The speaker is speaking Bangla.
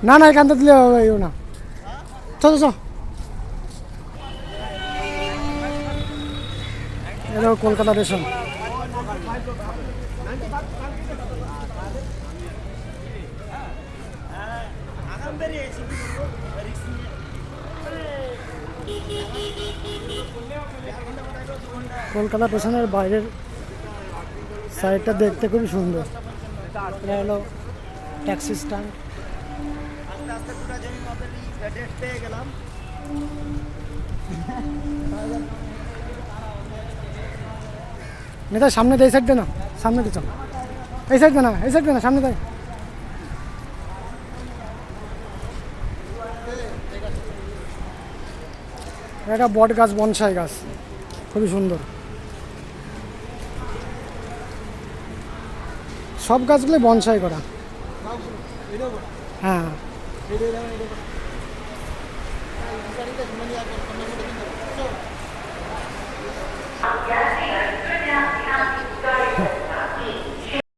না না এখান থেকে দিলে হবে না। চলো চলো, এটা কলকাতা স্টেশন। কলকাতা স্টেশনের বাইরের সাইডটা দেখতে খুবই সুন্দর। এটা হলো ট্যাক্সি স্ট্যান্ড। নেতা সামনে এই সাইড দে না, সামনে দিচ্ছ, এই সাইড দে না, এই সাইড দে না, সামনে দেয়। এটা বট গাছ, বনসাই গাছ, খুবই সুন্দর। সব গাছগুলো বনসাই করা। হ্যাঁ